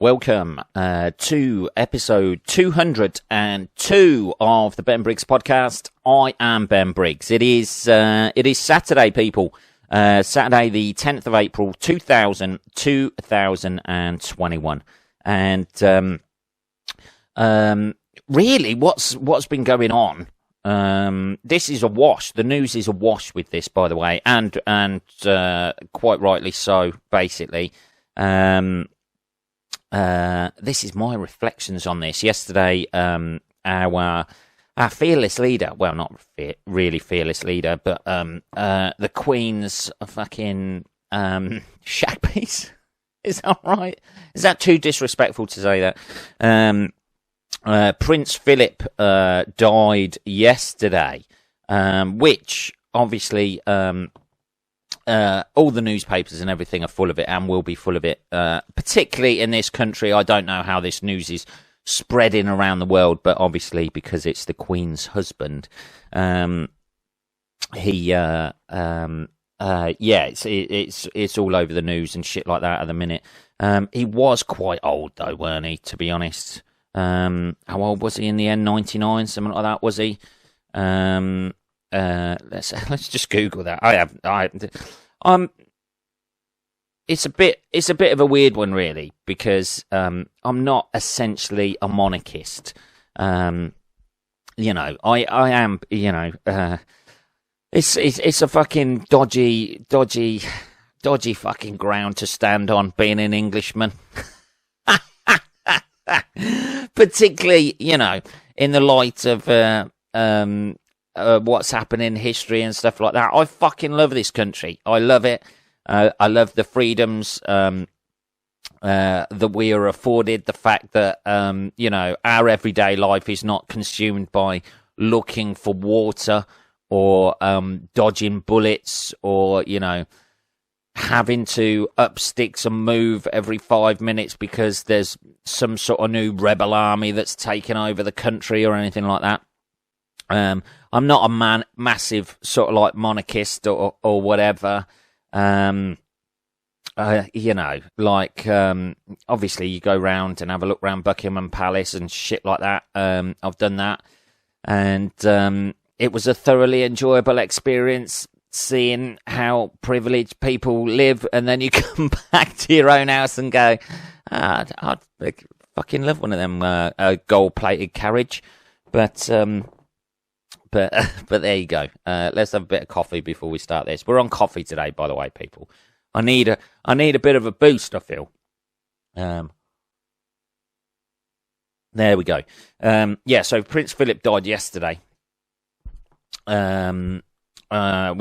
Welcome to episode 202 of the Ben Briggs podcast. I am Ben Briggs. It is Saturday, people. Saturday, the 10th of April, 2021. And really, what's been going on? This is a wash. The news is a wash with this, by the way, and quite rightly so. Basically, this is my reflections on this. Yesterday, our fearless leader, well, not really fearless leader, but the Queen's fucking shag piece. Is that right? Is that too disrespectful to say that? Prince Phillip died yesterday, which obviously all the newspapers and everything are full of it and will be full of it, particularly in this country. I don't know how this news is spreading around the world, but obviously because it's the Queen's husband, it's all over the news and shit like that at the minute. He was quite old though, weren't he, to be honest? How old was he in the end? 99, something like that, was he? Let's just Google that. It's a bit of a weird one, really, because I'm not essentially a monarchist. I am. It's a fucking dodgy fucking ground to stand on, being an Englishman. Particularly, in the light of what's happened in history and stuff like that. I fucking love this country. I love it. I love the freedoms that we are afforded. The fact that our everyday life is not consumed by looking for water or dodging bullets or having to up sticks and move every 5 minutes because there's some sort of new rebel army that's taken over the country or anything like that. I'm not a massive sort of like monarchist or whatever. Obviously you go round and have a look around Buckingham Palace and shit like that. I've done that, and it was a thoroughly enjoyable experience seeing how privileged people live, and then you come back to your own house and go, I'd fucking love one of them gold-plated carriage, but there you go. Let's have a bit of coffee before we start this. We're on coffee today, by the way, people. I need a bit of a boost, I feel. There we go. So Prince Philip died yesterday. We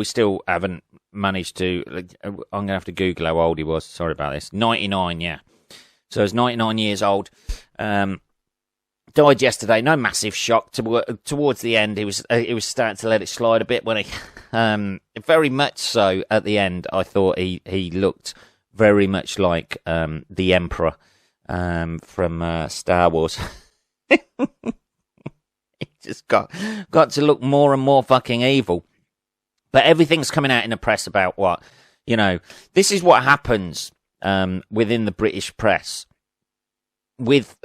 still haven't managed to. I'm going to have to Google how old he was. Sorry about this. 99, yeah. So he was 99 years old. Died yesterday. No massive shock. Towards the end, he was starting to let it slide a bit when he. Very much so at the end. I thought he looked very much like the Emperor from Star Wars. He just got to look more and more fucking evil. But everything's coming out in the press about what, this is what happens within the British press with,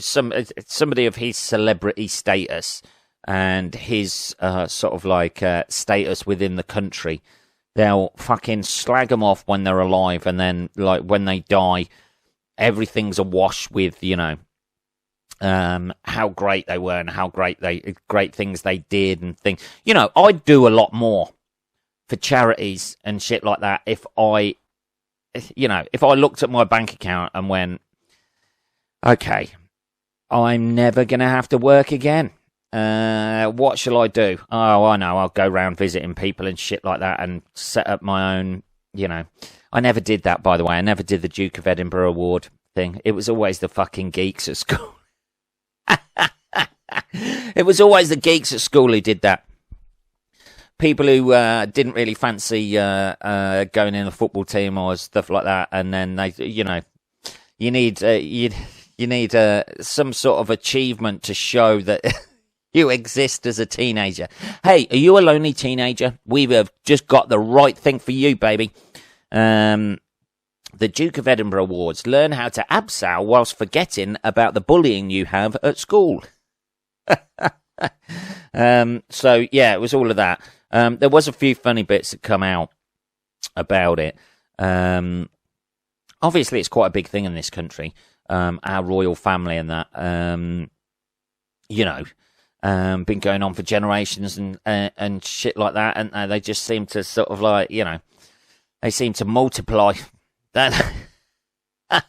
somebody of his celebrity status and his sort of like status within the country. They'll fucking slag them off when they're alive, and then like when they die, everything's awash with, how great they were and how great things they did and things. I'd do a lot more for charities and shit like that if I looked at my bank account and went, okay, I'm never going to have to work again. What shall I do? Oh, I know, I'll go around visiting people and shit like that and set up my own, I never did that, by the way. I never did the Duke of Edinburgh Award thing. It was always the fucking geeks at school. It was always the geeks at school who did that. People who didn't really fancy going in the football team or stuff like that, and then they, you need some sort of achievement to show that you exist as a teenager. Hey, are you a lonely teenager? We have just got the right thing for you, baby. the Duke of Edinburgh Awards. Learn how to abseil whilst forgetting about the bullying you have at school. So, yeah, it was all of that. There was a few funny bits that come out about it. Obviously, it's quite a big thing in this country, our royal family and that. Been going on for generations and shit like that, and they just seem to sort of like, they seem to multiply. That I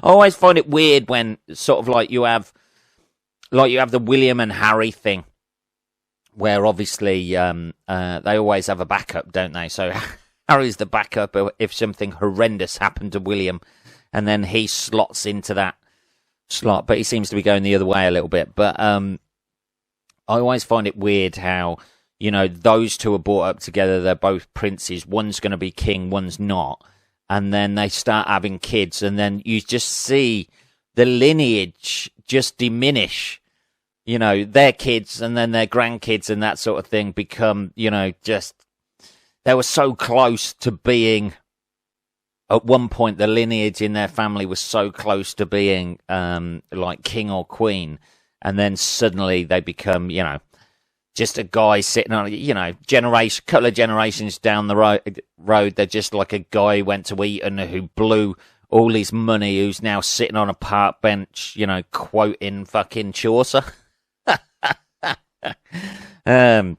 always find it weird when sort of like you have the William and Harry thing, where obviously they always have a backup, don't they? So Harry's the backup if something horrendous happened to William, and then he slots into that slot, but he seems to be going the other way a little bit. But I always find it weird how, those two are brought up together. They're both princes. One's going to be king, one's not. And then they start having kids, and then you just see the lineage just diminish. Their kids and then their grandkids and that sort of thing become, just... They were so close to being... At one point, the lineage in their family was so close to being like king or queen. And then suddenly they become, just a guy sitting on, couple of generations down the road, they're just like a guy who went to Eton who blew all his money, who's now sitting on a park bench, quoting fucking Chaucer. I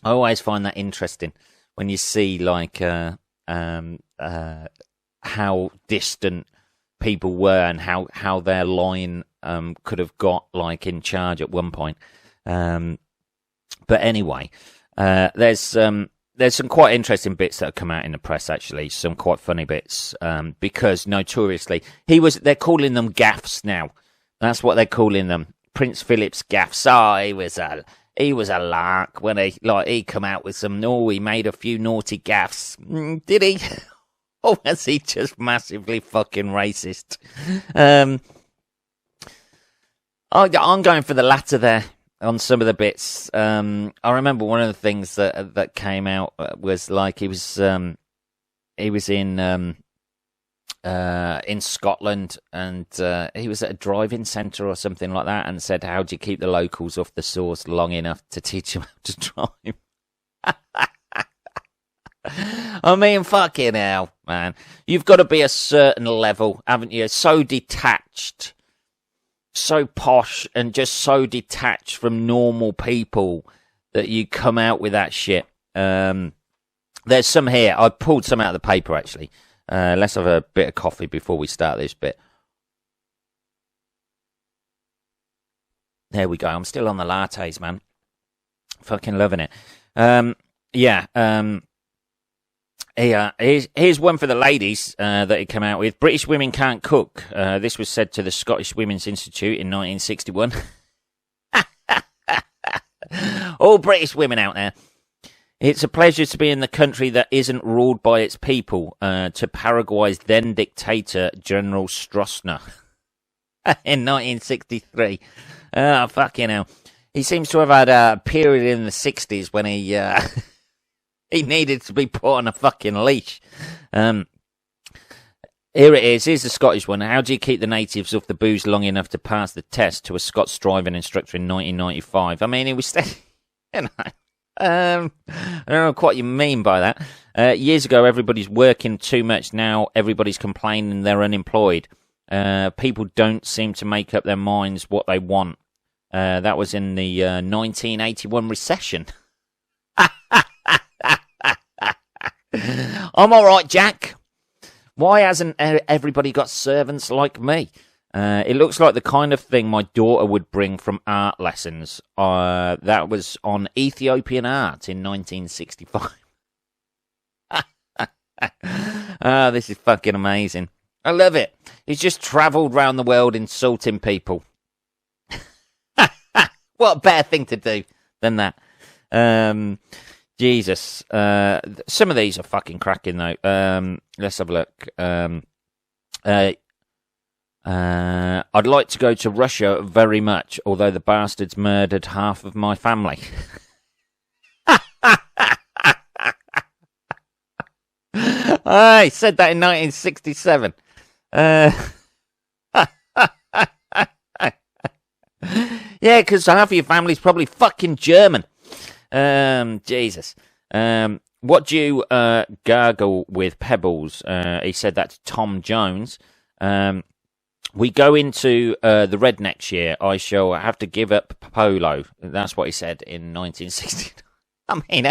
always find that interesting when you see like how distant people were and how their line could have got like in charge at one point. But anyway, there's some quite interesting bits that have come out in the press, actually, some quite funny bits, because notoriously they're calling them gaffes now. That's what they're calling them. Prince Philip's gaffes. He was a lark when he come out with some, he made a few naughty gaffes. Did he? Or was he just massively fucking racist? I'm going for the latter there on some of the bits. I remember one of the things that came out was like he was in Scotland, and he was at a driving centre or something like that, and said, "How do you keep the locals off the sauce long enough to teach them how to drive?" I mean, fucking hell, man. You've got to be a certain level, haven't you? So detached, so posh, and just so detached from normal people that you come out with that shit. There's some here. I pulled some out of the paper, actually. Let's have a bit of coffee before we start this bit. There we go. I'm still on the lattes, man. Fucking loving it. Here's one for the ladies that he came out with. British women can't cook. This was said to the Scottish Women's Institute in 1961. All British women out there. It's a pleasure to be in the country that isn't ruled by its people, to Paraguay's then dictator, General Stroessner, in 1963. Oh, fucking hell. He seems to have had a period in the 60s when he needed to be put on a fucking leash. Here it is. Here's the Scottish one. How do you keep the natives off the booze long enough to pass the test to a Scots driving instructor in 1995? I mean, it was... I don't know what you mean by that. Years ago, everybody's working too much. Now, everybody's complaining they're unemployed. People don't seem to make up their minds what they want. That was in the 1981 recession. I'm all right, Jack. Why hasn't everybody got servants like me? It looks like the kind of thing my daughter would bring from art lessons. That was on Ethiopian art in 1965. This is fucking amazing. I love it. He's just travelled round the world insulting people. What a better thing to do than that. Jesus. Some of these are fucking cracking, though. Let's have a look. I'd like to go to Russia very much, although the bastards murdered half of my family. He said that in 1967. Yeah, because half of your family's probably fucking German. Jesus. What do you gargle with pebbles? He said that to Tom Jones. We go into the red next year. I shall have to give up polo. That's what he said in 1960. I mean,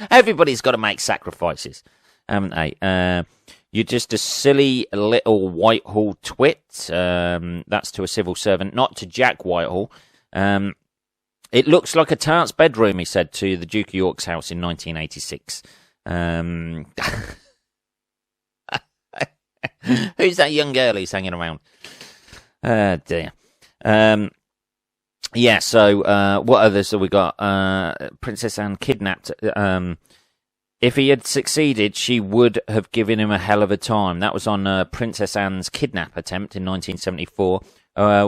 everybody's got to make sacrifices, haven't they? You're just a silly little Whitehall twit. That's to a civil servant, not to Jack Whitehall. It looks like a tart's bedroom, he said to the Duke of York's house in 1986. Who's that young girl who's hanging around? Dear. Yeah, so what others have we got? Princess Anne kidnapped. If he had succeeded, she would have given him a hell of a time. That was on Princess Anne's kidnap attempt in 1974.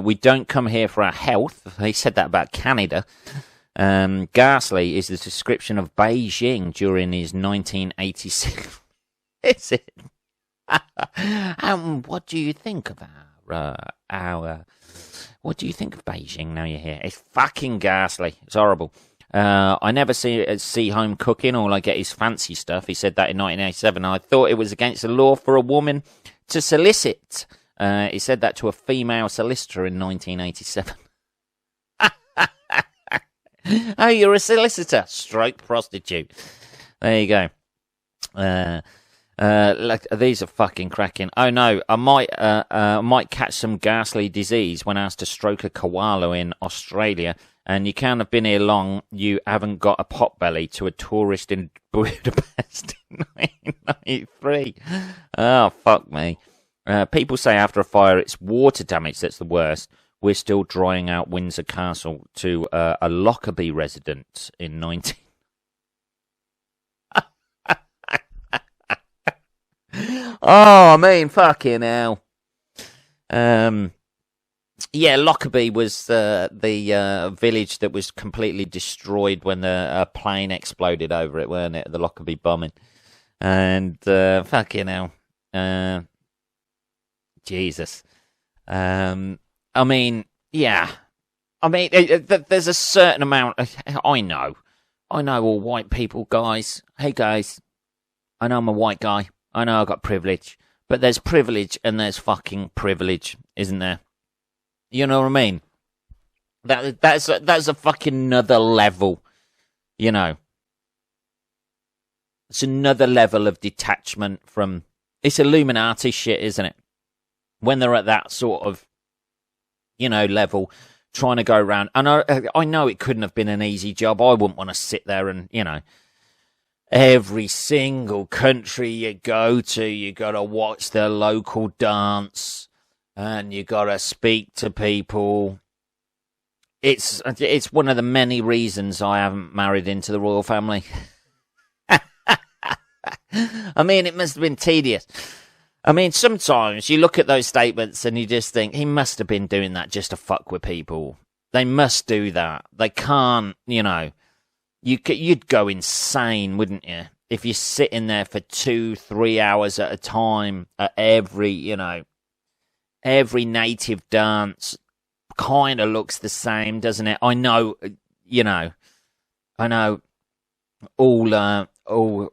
We don't come here for our health. He said that about Canada. Ghastly is the description of Beijing during his 1986. Is it? What do you think of our what do you think of Beijing now you're here? It's fucking ghastly. It's horrible. I never see home cooking. All I get is fancy stuff. He said that in 1987. I thought it was against the law for a woman to solicit. He said that to a female solicitor in 1987. Oh, you're a solicitor. Stroke prostitute. There you go. Look, these are fucking cracking. Oh no, I might catch some ghastly disease when asked to stroke a koala in Australia. And you can't have been here long. You haven't got a potbelly to a tourist in Budapest in 1993. Oh, fuck me. People say after a fire it's water damage that's the worst. We're still drying out Windsor Castle to a Lockerbie resident in 19... Oh, I mean, fucking hell. Yeah, Lockerbie was the village that was completely destroyed when the plane exploded over it, weren't it? The Lockerbie bombing. And fucking hell. Jesus. I mean, yeah. I mean, there's a certain amount... I know all white people, guys. Hey, guys. I know I'm a white guy. I know I've got privilege. But there's privilege and there's fucking privilege, isn't there? You know what I mean? That's a fucking another level, you know. It's another level of detachment from... It's Illuminati shit, isn't it? When they're at that sort of, you know, level, trying to go around. And I know it couldn't have been an easy job. I wouldn't want to sit there and, you know... Every single country you go to, you got to watch their local dance, and you got to speak to people. It's one of the many reasons I haven't married into the royal family. I mean, it must have been tedious. I mean, sometimes you look at those statements and you just think, he must have been doing that just to fuck with people. They must do that. They can't, you know. You'd go insane, wouldn't you? If you're sitting there for 2-3 hours at a time at every native dance kind of looks the same, doesn't it? I know, you know, all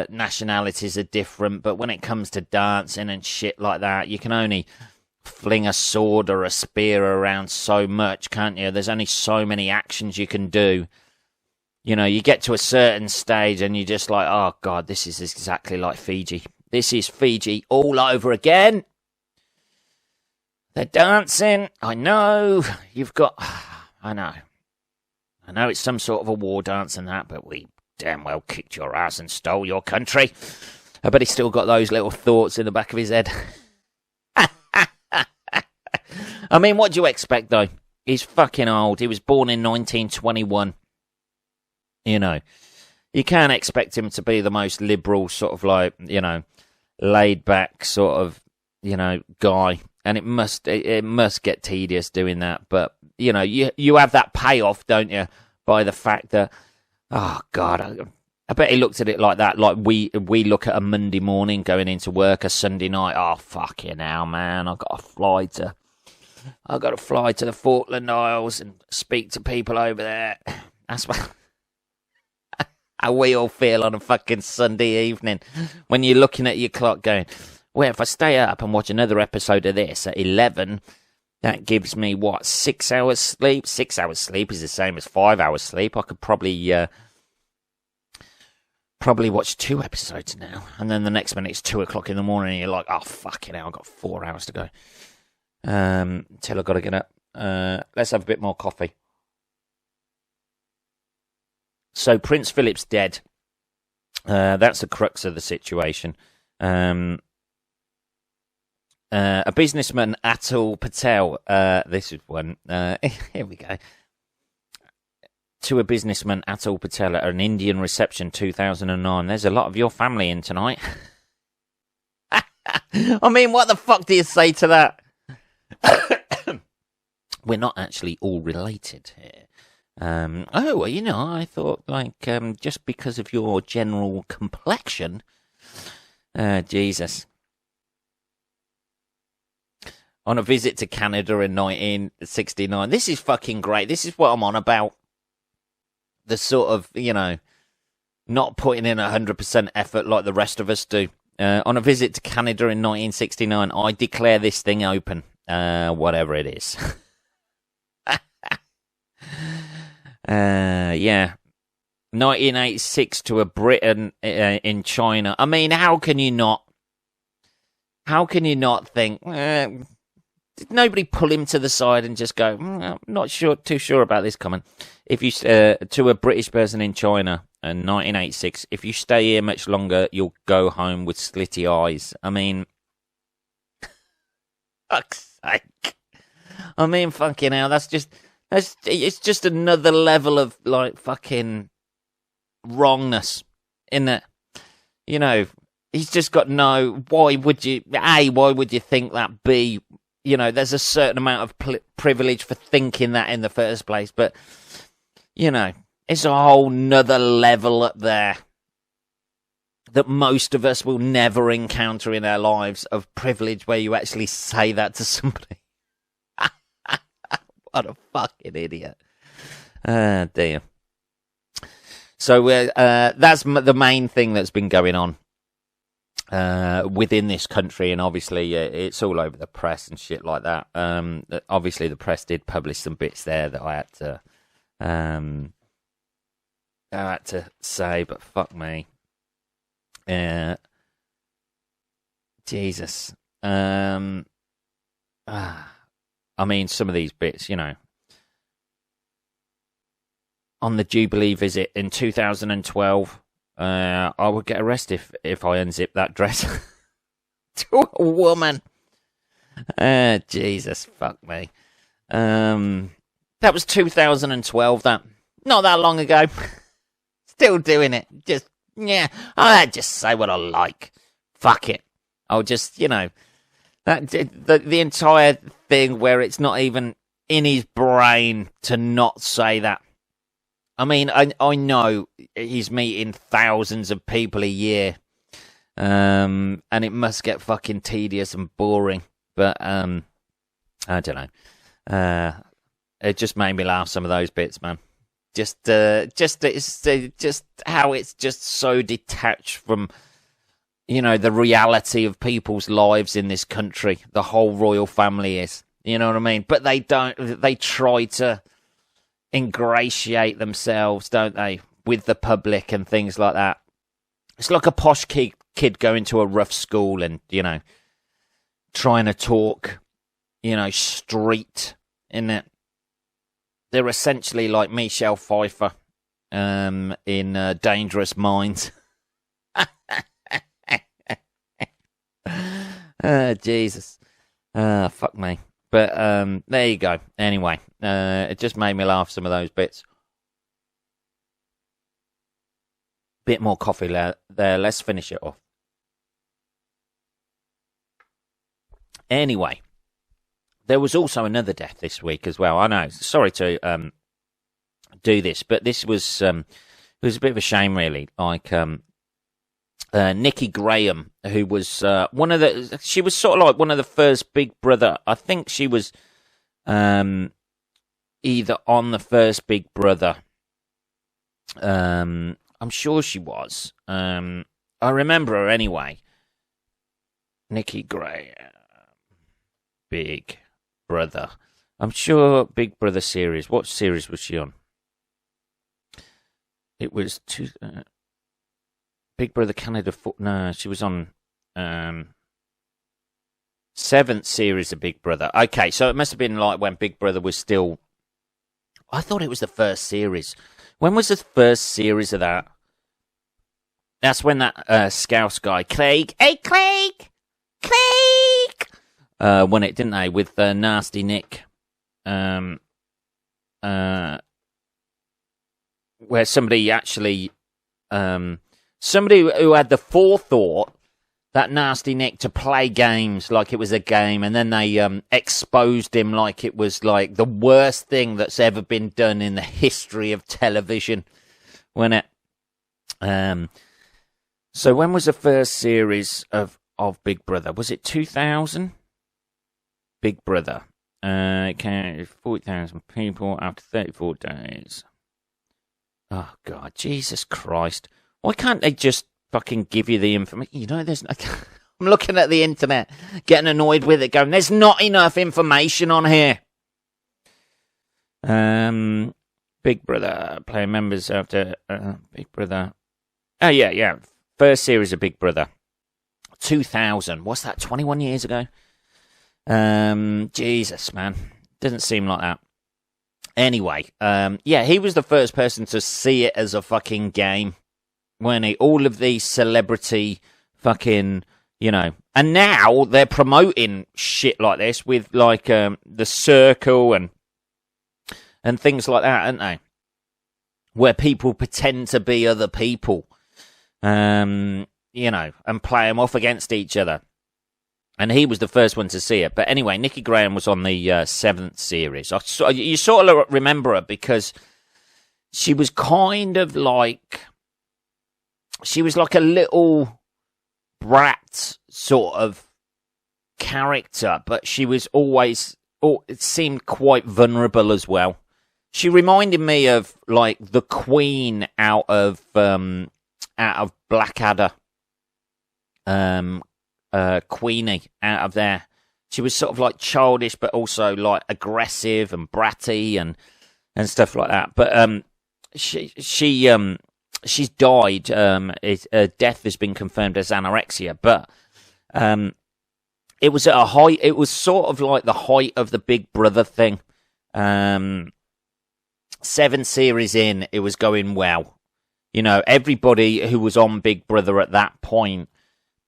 nationalities are different, but when it comes to dancing and shit like that, you can only fling a sword or a spear around so much, can't you? There's only so many actions you can do. You know, you get to a certain stage and you're just like, oh, God, this is exactly like Fiji. This is Fiji all over again. They're dancing. I know. You've got... I know it's some sort of a war dance and that, but we damn well kicked your ass and stole your country. I bet he's still got those little thoughts in the back of his head. I mean, what do you expect, though? He's fucking old. He was born in 1921. You know, you can't expect him to be the most liberal sort of like, you know, laid back sort of, you know, guy. And it must get tedious doing that. But, you know, you have that payoff, don't you, by the fact that, oh, God, I bet he looked at it like that, like we look at a Monday morning going into work, a Sunday night. Oh, fucking hell, man! I got to fly to the Falkland Isles and speak to people over there. That's what how we all feel on a fucking Sunday evening when you're looking at your clock, going, "Well, if I stay up and watch another episode of this at 11, that gives me what 6 hours sleep. 6 hours sleep is the same as 5 hours sleep. I could probably." Probably watch 2 episodes now, and then the next minute it's 2 o'clock in the morning, and you're like, "Oh fucking hell, I've got 4 hours to go till I've got to get up." Let's have a bit more coffee. So Prince Philip's dead. That's the crux of the situation. A businessman, Atul Patel. This is one. Here we go. To a businessman, Atul Patel, at an Indian reception 2009. There's a lot of your family in tonight. I mean, what the fuck do you say to that? We're not actually all related here. Well, I thought, just because of your general complexion. Jesus. On a visit to Canada in 1969. This is fucking great. This is what I'm on about. The sort of, not putting in 100% effort like the rest of us do. On a visit to Canada in 1969, I declare this thing open. Whatever it is. Yeah. 1986 to a Briton in China. I mean, how can you not think, did nobody pull him to the side and just go, I'm not too sure about this comment. If you to a British person in China in 1986, if you stay here much longer, you'll go home with slitty eyes. I mean, fuck's sake. I mean, fucking hell, it's just another level of fucking wrongness, isn't it? He's just got no. Why would you think that? B, there's a certain amount of privilege for thinking that in the first place, but it's a whole nother level up there that most of us will never encounter in our lives of privilege, where you actually say that to somebody. What a fucking idiot. Dear. So that's the main thing that's been going on within this country, and obviously it's all over the press and shit like that. Obviously the press did publish some bits there that I had to say, but fuck me. Jesus. I mean, some of these bits, on the Jubilee visit in 2012, I would get arrested if I unzip that dress to a woman. Jesus, fuck me. That was 2012, that. Not that long ago. Still doing it. I'll just say what I like. Fuck it. I'll just, the entire thing where it's not even in his brain to not say that. I mean, I know he's meeting thousands of people a year, and it must get fucking tedious and boring. But I don't know. It just made me laugh, some of those bits, man. Just how it's just so detached from, the reality of people's lives in this country. The whole royal family is, you know what I mean? But they don't. They try to ingratiate themselves, don't they, with the public and things like that. It's like a posh kid going to a rough school and, trying to talk, street, in it. They're essentially like Michelle Pfeiffer in Dangerous Minds. Jesus. Fuck me. But there you go. Anyway, it just made me laugh, some of those bits. Bit more coffee there. Let's finish it off. Anyway, there was also another death this week as well. I know. Sorry to do this, but this was It was a bit of a shame, really. Like Nikki Graham, who was she was sort of like one of the first Big Brother. I think she was either on the first Big Brother. I'm sure she was. I remember her anyway. Nikki Graham, Big Brother. I'm sure Big Brother series. What series was she on? It was Big Brother Canada. No, she was on 7th series of Big Brother. Okay, so it must have been like when Big Brother was still. I thought it was the first series. When was the first series of that? That's when that Scouse guy, Craig. Hey, Craig! Won it, didn't they? With Nasty Nick. Where somebody actually. Somebody who had the forethought, that Nasty Nick, to play games like it was a game, and then they exposed him like it was like the worst thing that's ever been done in the history of television. When it. So when was the first series of Big Brother? Was it 2000? Big Brother. It counted 40,000 people after 34 days. Oh, God. Jesus Christ. Why can't they just fucking give you the information? You know, there's. I'm looking at the internet, getting annoyed with it, going, there's not enough information on here. Big Brother. Player members after Big Brother. Oh, yeah. First series of Big Brother. 2000. What's that, 21 years ago? Jesus, man. Doesn't seem like that. Anyway, yeah, he was the first person to see it as a fucking game. When all of these celebrity fucking, you know, and now they're promoting shit like this with like the Circle and things like that, aren't they? Where people pretend to be other people, you know, and play them off against each other. And he was the first one to see it. But anyway, Nikki Graham was on the 7th series. You sort of remember her because she was kind of like. She was like a little brat sort of character, but she was always. It seemed quite vulnerable as well. She reminded me of like the Queen out of Blackadder. Queenie out of there. She was sort of like childish, but also like aggressive and bratty and stuff like that. But she's died. Death has been confirmed as anorexia, but it was at a height. It was sort of like the height of the Big Brother thing. 7 series in, it was going well. You know, everybody who was on Big Brother at that point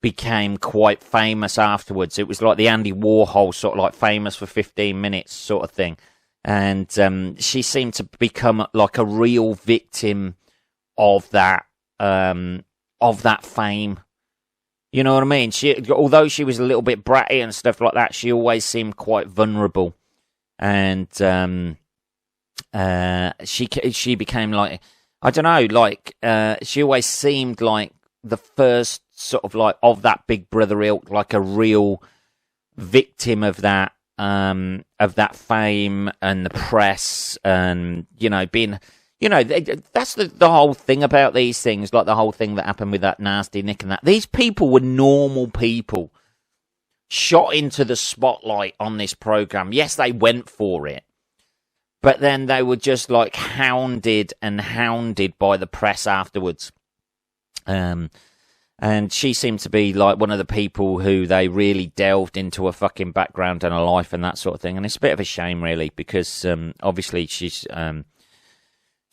became quite famous afterwards. It was like the Andy Warhol sort of like famous for 15 minutes sort of thing. And she seemed to become like a real victim of that fame. You know what I mean? Although she was a little bit bratty and stuff like that, she always seemed quite vulnerable. And she became like, I don't know, like she always seemed like the first sort of like of that Big Brother ilk, like a real victim of that fame and the press, and you know, being, you know, that's the whole thing about these things, like the whole thing that happened with that Nasty Nick and that. These people were normal people shot into the spotlight on this program. Yes, they went for it, but then they were just like hounded by the press afterwards. And she seemed to be like one of the people who they really delved into a fucking background and a life and that sort of thing. And it's a bit of a shame, really, because obviously she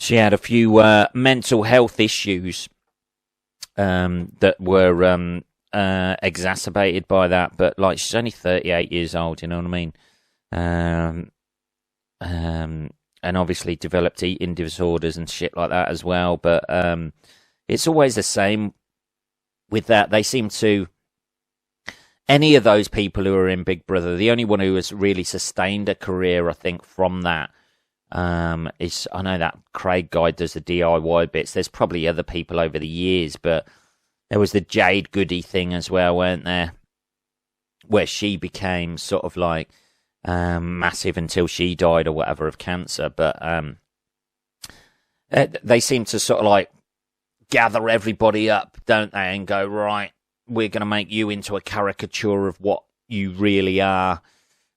had a few mental health issues that were exacerbated by that. But like, she's only 38 years old, you know what I mean? And obviously developed eating disorders and shit like that as well. But it's always the same with that. They seem to, any of those people who are in Big Brother, the only one who has really sustained a career, I think, from that I know that Craig guy does the DIY bits. There's probably other people over the years, but there was the Jade Goody thing as well, weren't there? Where she became sort of like massive until she died or whatever of cancer. But they seem to sort of like gather everybody up, don't they? And go, right, we're going to make you into a caricature of what you really are.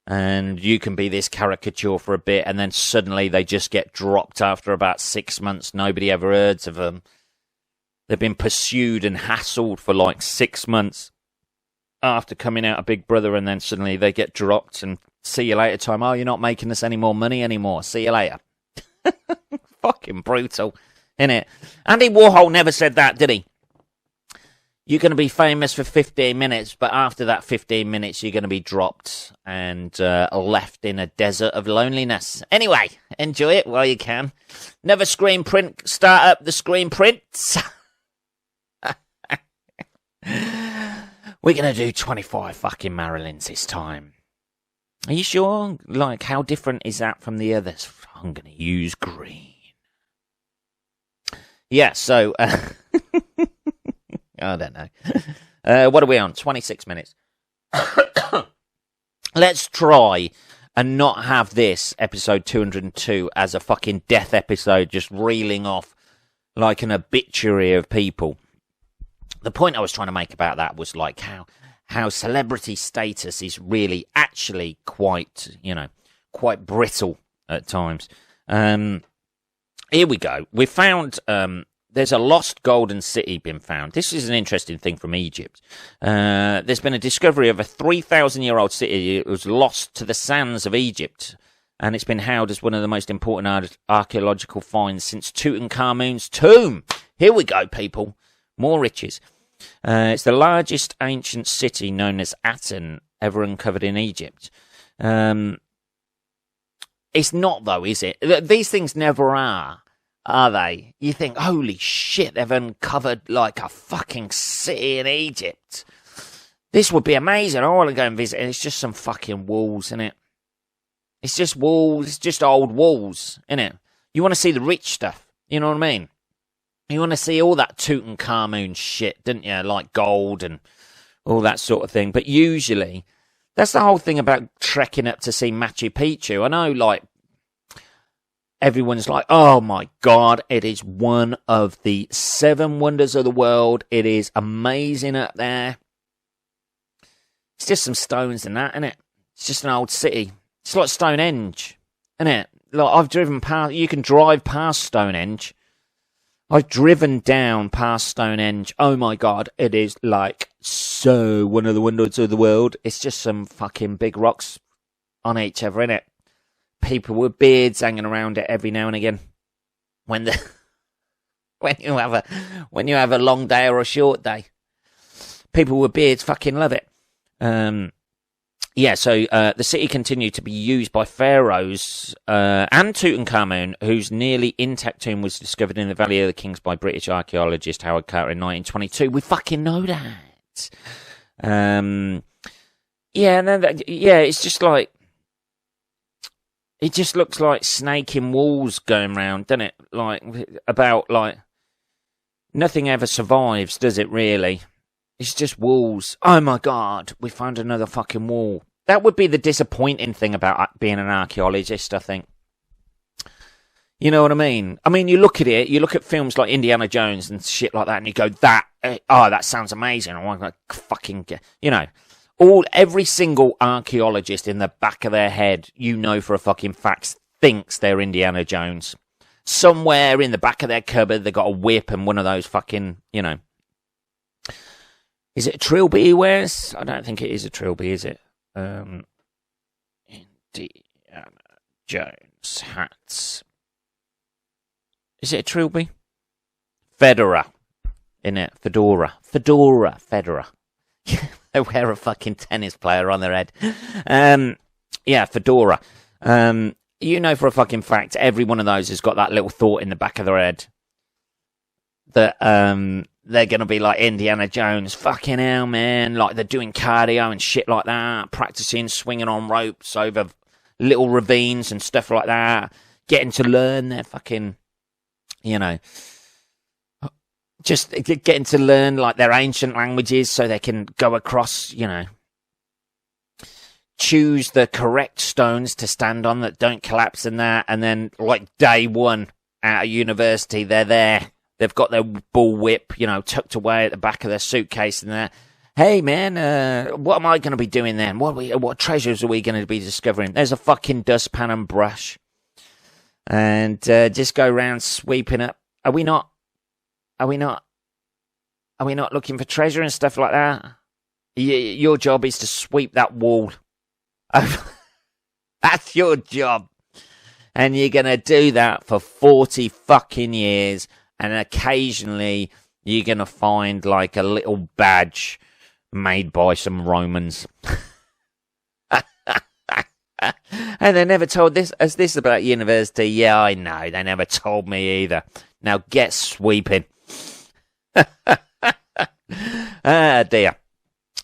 And you can be this caricature for a bit. And then suddenly they just get dropped after about 6 months. Nobody ever heard of them. They've been pursued and hassled for like 6 months after coming out of Big Brother, and then suddenly they get dropped and see you later time. Oh, you're not making us any more money anymore. See you later. Fucking brutal, innit? Andy Warhol never said that, did he? You're going to be famous for 15 minutes, but after that 15 minutes, you're going to be dropped and left in a desert of loneliness. Anyway, enjoy it while you can. Never screen print, start up the screen prints. We're going to do 25 fucking Marilyns this time. Are you sure? Like, how different is that from the others? I'm going to use green. Yeah, so... I don't know. What are we on? 26 minutes. Let's try and not have this episode 202 as a fucking death episode, just reeling off like an obituary of people. The point I was trying to make about that was like how celebrity status is really actually quite brittle at times. Here we go. We found there's a lost golden city been found. This is an interesting thing from Egypt. There's been a discovery of a 3,000-year-old city. It was lost to the sands of Egypt, and it's been hailed as one of the most important archaeological finds since Tutankhamun's tomb. Here we go, people. More riches. It's the largest ancient city known as Aten ever uncovered in Egypt. It's not, though, is it? These things never are they? You think, holy shit, they've uncovered like a fucking city in Egypt. This would be amazing. I want to go and visit. It's just some fucking walls, isn't it? It's just walls. It's just old walls, isn't it? You want to see the rich stuff. You know what I mean? You want to see all that Tutankhamun shit, don't you? Like gold and all that sort of thing. But usually, that's the whole thing about trekking up to see Machu Picchu. I know, like, everyone's like, oh my God, it is one of the 7 wonders of the world. It is amazing up there. It's just some stones and that, isn't it? It's just an old city. It's like Stonehenge, isn't it? Like, I've driven past, you can drive past Stonehenge. I've driven down past Stonehenge. Oh my God, it is like so one of the wonders of the world. It's just some fucking big rocks on each other, innit? People with beards hanging around it every now and again. When you have a long day or a short day, people with beards fucking love it. So the city continued to be used by pharaohs and Tutankhamun, whose nearly intact tomb was discovered in the Valley of the Kings by British archaeologist Howard Carter in 1922. We fucking know that. It's just like, it just looks like snake in walls going round, doesn't it? Like, about, like, nothing ever survives, does it really? It's just walls. Oh my God, we found another fucking wall. That would be the disappointing thing about being an archaeologist, I think. You know what I mean? I mean, you look at it, you look at films like Indiana Jones and shit like that, and you go, that sounds amazing. I want to fucking get, you know. Every single archaeologist in the back of their head, you know for a fucking fact, thinks they're Indiana Jones. Somewhere in the back of their cupboard, they've got a whip and one of those fucking, you know. Is it a trilby he wears? I don't think it is a trilby, is it? Indiana Jones hats. Is it a trilby? Fedora. In it. Fedora. Fedora. They wear a fucking tennis player on their head. Fedora. You know for a fucking fact, every one of those has got that little thought in the back of their head that they're going to be like Indiana Jones. Fucking hell, man. Like, they're doing cardio and shit like that, practicing swinging on ropes over little ravines and stuff like that. getting to learn their fucking, just getting to learn like their ancient languages so they can go across, choose the correct stones to stand on that don't collapse in that. And then like day one out of university, they're there. They've got their bull whip, tucked away at the back of their suitcase and that. Hey man, what am I going to be doing then? What treasures are we going to be discovering? There's a fucking dustpan and brush. And just go around sweeping up. Are we not looking for treasure and stuff like that? Your job is to sweep that wall. That's your job. And you're going to do that for 40 fucking years. And occasionally you're going to find like a little badge made by some Romans. And they never told us this about university. Yeah, I know. They never told me either. Now get sweeping. Ah, dear.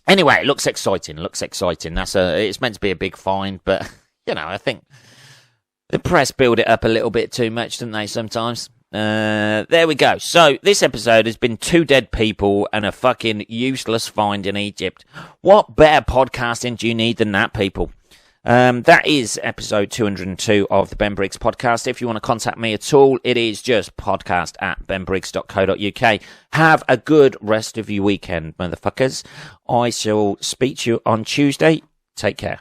Anyway, it looks exciting. It's meant to be a big find, but, I think the press build it up a little bit too much, don't they, sometimes? There we go. So, this episode has been 2 dead people and a fucking useless find in Egypt. What better podcasting do you need than that, people? That is episode 202 of the Ben Briggs podcast. If you want to contact me at all, it is just podcast@benbriggs.co.uk. Have a good rest of your weekend, motherfuckers. I shall speak to you on Tuesday. Take care.